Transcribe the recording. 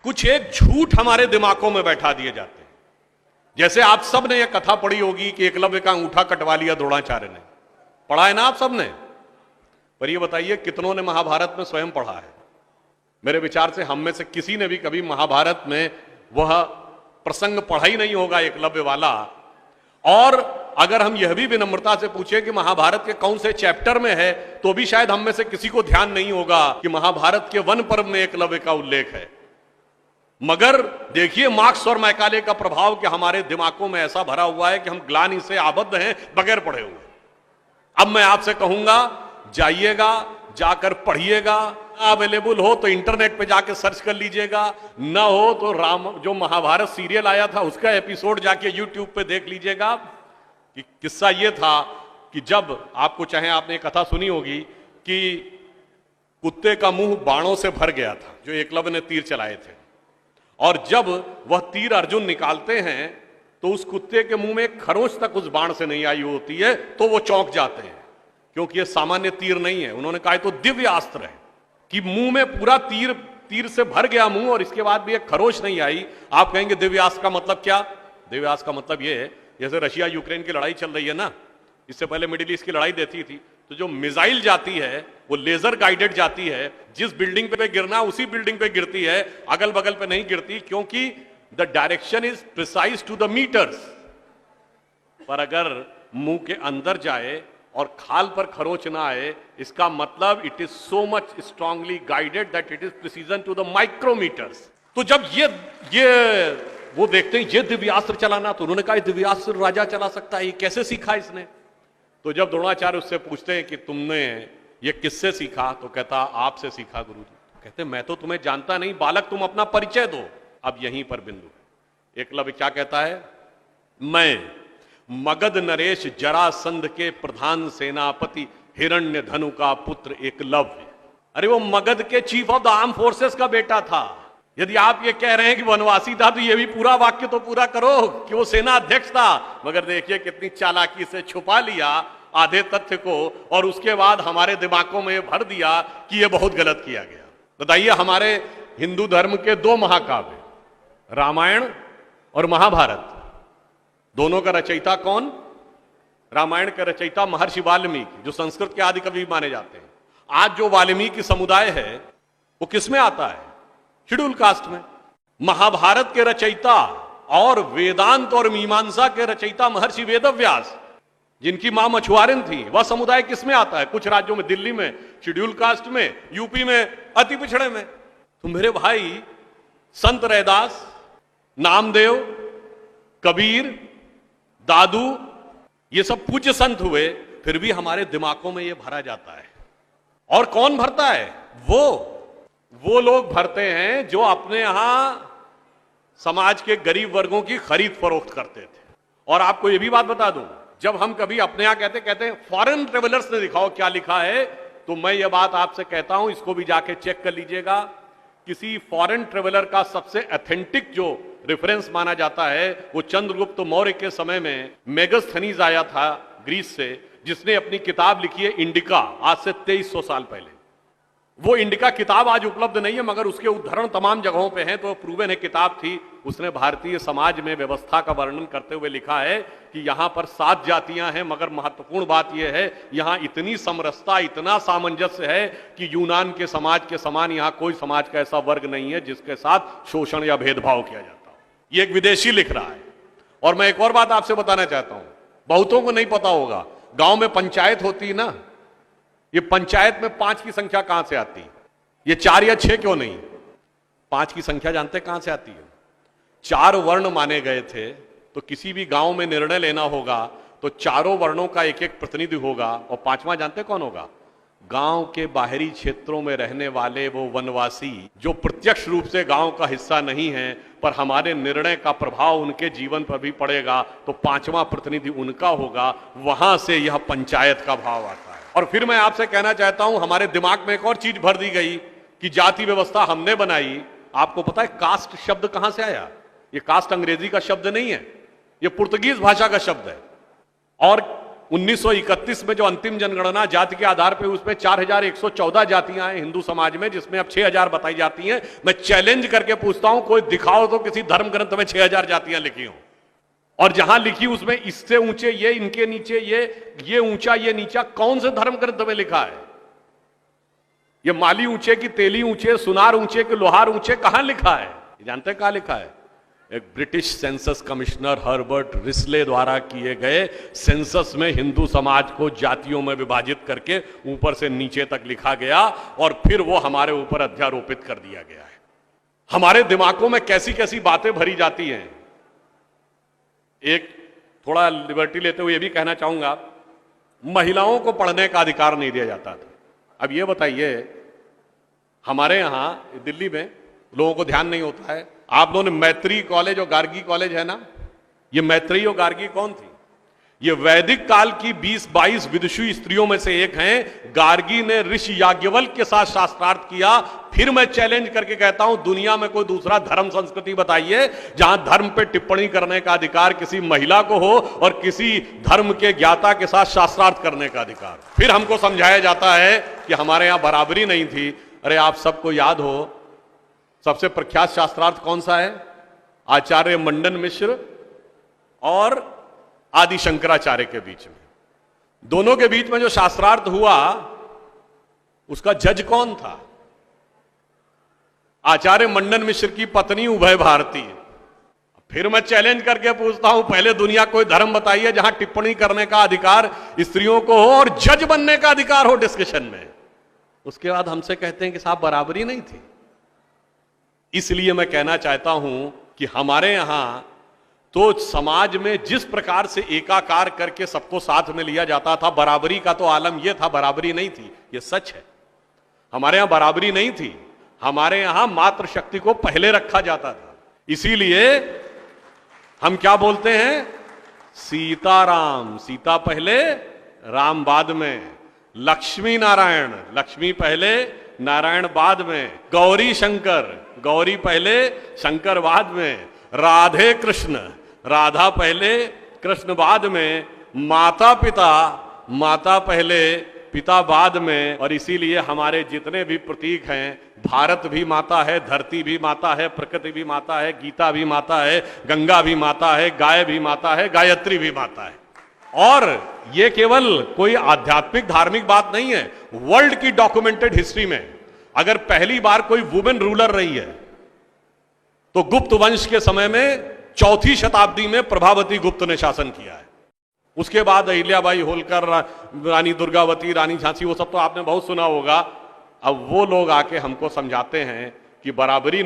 कुछ एक झूठ हमारे दिमागों में बैठा दिए जाते हैं। जैसे आप सब ने यह कथा पढ़ी होगी कि एकलव्य का अंगूठा कटवा लिया द्रोणाचार्य ने, पढ़ा है ना आप सब ने? पर यह बताइए कितनों ने महाभारत में स्वयं पढ़ा है? मेरे विचार से हम में से किसी ने भी कभी महाभारत में वह प्रसंग पढ़ा ही नहीं होगा एकलव्य वाला। और अगर हम यह भी विनम्रता से पूछे कि महाभारत के कौन से चैप्टर में है, तो भी शायद हम में से किसी को ध्यान नहीं होगा कि महाभारत के वन पर्व में एकलव्य का उल्लेख है। मगर देखिए मार्क्स और मैकाले का प्रभाव कि हमारे दिमागों में ऐसा भरा हुआ है कि हम ग्लानि से आबद्ध हैं बगैर पढ़े हुए। अब मैं आपसे कहूंगा, जाइएगा, जाकर पढ़िएगा। अवेलेबल हो तो इंटरनेट पे जाके सर्च कर लीजिएगा, ना हो तो जो महाभारत सीरियल आया था उसका एपिसोड जाके यूट्यूब पे देख लीजिएगा। कि किस्सा ये था कि जब आपको, चाहे आपने कथा सुनी होगी कि कुत्ते का मुंह बाणों से भर गया था जो एकलव्य ने तीर चलाए थे, और जब वह तीर अर्जुन निकालते हैं तो उस कुत्ते के मुंह में एक खरोंच तक उस बाण से नहीं आई होती है, तो वो चौंक जाते हैं क्योंकि ये सामान्य तीर नहीं है। उन्होंने कहा तो दिव्य अस्त्र है कि मुंह में पूरा तीर से भर गया मुंह और इसके बाद भी एक खरोंच नहीं आई। आप कहेंगे दिव्यास्त्र का मतलब क्या? दिव्यास्त्र का मतलब ये है, जैसे रशिया यूक्रेन की लड़ाई चल रही है ना, इससे पहले मिडिल ईस्ट की लड़ाई देती थी, तो जो मिसाइल जाती है वो लेजर गाइडेड जाती है, जिस बिल्डिंग पे गिरना उसी बिल्डिंग पे गिरती है, अगल बगल पे नहीं गिरती, क्योंकि the direction is precise to the meters. पर अगर मुंह के अंदर जाए और खाल पर खरोच ना आए, इसका मतलब it is so much strongly guided that it is precision to the micrometers. तो जब ये वो देखते हैं ये दिव्यास्त्र चलाना, तो उन्होंने कहा दिव्यास्त्र राजा चला सकता है, ये कैसे सीखा इसने? तो जब द्रोणाचार्य उससे पूछते हैं कि तुमने ये किससे सीखा, तो कहता आपसे सीखा गुरुजी। कहते मैं तो तुम्हें जानता नहीं बालक, तुम अपना परिचय दो। अब यहीं पर बिंदु है। एकलव्य क्या कहता है? मैं मगध नरेश जरासंध के प्रधान सेनापति हिरण्य धनु का पुत्र एकलव्य। अरे वो मगध के chief of the arm forces का बेटा था। यदि आप ये कह रहे हैं कि वनवासी था, तो ये भी पूरा वाक्य तो पूरा करो कि वो सेना अध्यक्ष था। मगर देखिए कितनी चालाकी से छुपा लिया आधे तथ्य को, और उसके बाद हमारे दिमागों में भर दिया कि ये बहुत गलत किया गया। बताइए, हमारे हिंदू धर्म के दो महाकाव्य रामायण और महाभारत, दोनों का रचयिता कौन? रामायण का रचयिता महर्षि वाल्मीकि, जो संस्कृत के आदि कवि माने जाते हैं। आज जो वाल्मीकि समुदाय है वो किसमें आता है? शेड्यूल कास्ट में। महाभारत के रचयिता और वेदांत और मीमांसा के रचयिता महर्षि वेदव्यास, जिनकी मां मछुआरिन थी, वह समुदाय किसमें आता है? कुछ राज्यों में, दिल्ली में शेड्यूल कास्ट में, यूपी में अति पिछड़े में। तो मेरे भाई, संत रैदास, नामदेव, कबीर, दादू, ये सब पूज्य संत हुए, फिर भी हमारे दिमागों में ये भरा जाता है। और कौन भरता है? वो लोग भरते हैं जो अपने यहां समाज के गरीब वर्गों की खरीद फरोख्त करते थे। और आपको ये भी बात बता दूं, जब हम कभी अपने यहां कहते हैं फॉरेन ट्रेवलर्स ने दिखाओ क्या लिखा है, तो मैं ये बात आपसे कहता हूं, इसको भी जाके चेक कर लीजिएगा। किसी फॉरेन ट्रेवलर का सबसे ऑथेंटिक जो रेफरेंस माना जाता है, वो चंद्रगुप्त मौर्य के समय में मेगास्थनीज आया था ग्रीस से, जिसने अपनी किताब लिखी है इंडिका, आज से 2300 साल पहले। वो इंडिका किताब आज उपलब्ध नहीं है, मगर उसके उद्धरण तमाम जगहों पे हैं, तो प्रूवन है किताब थी। उसने भारतीय समाज में व्यवस्था का वर्णन करते हुए लिखा है कि यहां पर 7 जातियां हैं, मगर महत्वपूर्ण बात यह है यहां इतनी समरसता, इतना सामंजस्य है कि यूनान के समाज के समान यहां कोई समाज का ऐसा वर्ग नहीं है जिसके साथ शोषण या भेदभाव किया जाता हो। ये एक विदेशी लिख रहा है। और मैं एक और बात आपसे बताना चाहता हूं, बहुतों को नहीं पता होगा, गांव में पंचायत होती है ना, ये पंचायत में 5 की संख्या कहां से आती है? ये 4 या 6 क्यों नहीं? 5 की संख्या जानते कहां से आती है? 4 वर्ण माने गए थे, तो किसी भी गांव में निर्णय लेना होगा तो चारों वर्णों का एक एक प्रतिनिधि होगा, और 5वां जानते कौन होगा? गांव के बाहरी क्षेत्रों में रहने वाले वो वनवासी जो प्रत्यक्ष रूप से गांव का हिस्सा नहीं है, पर हमारे निर्णय का प्रभाव उनके जीवन पर भी पड़ेगा, तो 5वां प्रतिनिधि उनका होगा। वहां से यह पंचायत का भाव आता है। और फिर मैं आपसे कहना चाहता हूं, हमारे दिमाग में एक और चीज भर दी गई कि जाति व्यवस्था हमने बनाई। आपको पता है कास्ट शब्द कहां से आया? ये कास्ट अंग्रेजी का शब्द नहीं है, ये पुर्तगीज भाषा का शब्द है। और 1931 में जो अंतिम जनगणना जाति के आधार पर उसमें 4114 जातियां हैं हिंदू समाज में, जिसमें अब 6000 बताई जाती हैं। मैं चैलेंज करके पूछता हूं, कोई दिखाओ तो किसी धर्म ग्रंथ में 6000 जातियां लिखी हो, और जहां लिखी उसमें इससे ऊंचे ये, इनके नीचे ये ऊंचा ये नीचा, कौन से धर्म ग्रंथ में लिखा है? ये माली ऊंचे की तेली ऊंचे, सुनार ऊंचे कि लोहार ऊंचे, कहां लिखा है? जानते हैं कहां लिखा है? एक British census commissioner Herbert Risley द्वारा किए गए सेंसस में हिंदू समाज को जातियों में विभाजित करके ऊपर से नीचे तक लिखा गया, और फिर वो हमारे ऊपर अध्यारोपित कर दिया गया है। हमारे दिमागों में कैसी कैसी बातें भरी जाती हैं। एक थोड़ा लिबर्टी लेते हुए यह भी कहना चाहूंगा, महिलाओं को पढ़ने का अधिकार नहीं दिया जाता था। अब ये बताइए, हमारे यहां दिल्ली में लोगों को ध्यान नहीं होता है, आप लोगों ने मैत्री कॉलेज और गार्गी कॉलेज है ना, ये मैत्री और गार्गी कौन थी? ये वैदिक काल की 20-22 विदुषी स्त्रियों में से एक हैं। गार्गी ने ऋषि याज्ञवल्क्य के साथ शास्त्रार्थ किया। फिर मैं चैलेंज करके कहता हूं, दुनिया में कोई दूसरा धर्म संस्कृति बताइए जहां धर्म पे टिप्पणी करने का अधिकार किसी महिला को हो और किसी धर्म के ज्ञाता के साथ शास्त्रार्थ करने का अधिकार। फिर हमको समझाया जाता है कि हमारे यहां बराबरी नहीं थी। अरे आप सबको याद हो, सबसे प्रख्यात शास्त्रार्थ कौन सा है? आचार्य मंडन मिश्र और आदि शंकराचार्य के बीच में, दोनों के बीच में जो शास्त्रार्थ हुआ उसका जज कौन था? आचार्य मंडन मिश्र की पत्नी उभय भारती। फिर मैं चैलेंज करके पूछता हूं, पहले दुनिया कोई धर्म बताइए जहां टिप्पणी करने का अधिकार स्त्रियों को हो और जज बनने का अधिकार हो डिस्कशन में। उसके बाद हमसे कहते हैं कि साहब बराबरी नहीं थी। इसलिए मैं कहना चाहता हूं कि हमारे यहां तो समाज में जिस प्रकार से एकाकार करके सबको साथ में लिया जाता था, बराबरी का तो आलम यह था, बराबरी नहीं थी, यह सच है। हमारे यहां बराबरी नहीं थी, हमारे यहां मातृशक्ति को पहले रखा जाता था। इसीलिए हम क्या बोलते हैं? सीताराम, सीता पहले राम बाद में। लक्ष्मी नारायण, लक्ष्मी पहले नारायण बाद में। गौरी शंकर, गौरी पहले शंकर बाद में। राधे कृष्ण, राधा पहले कृष्ण बाद में। माता पिता, माता पहले पिता बाद में। और इसीलिए हमारे जितने भी प्रतीक हैं, भारत भी माता है, धरती भी माता है, प्रकृति भी माता है, गीता भी माता है, गंगा भी माता है, गाय भी माता है, गायत्री भी माता है। और ये केवल कोई आध्यात्मिक धार्मिक बात नहीं है। वर्ल्ड की डॉक्यूमेंटेड हिस्ट्री में अगर पहली बार कोई वुमेन रूलर रही है तो गुप्त वंश के समय में 4वीं शताब्दी में प्रभावती गुप्त ने शासन किया है। उसके बाद अहिल्याबाई होलकर, रानी दुर्गावती, रानी झांसी, वो सब तो आपने बहुत सुना होगा। अब वो लोग आके हमको समझाते हैं कि बराबरी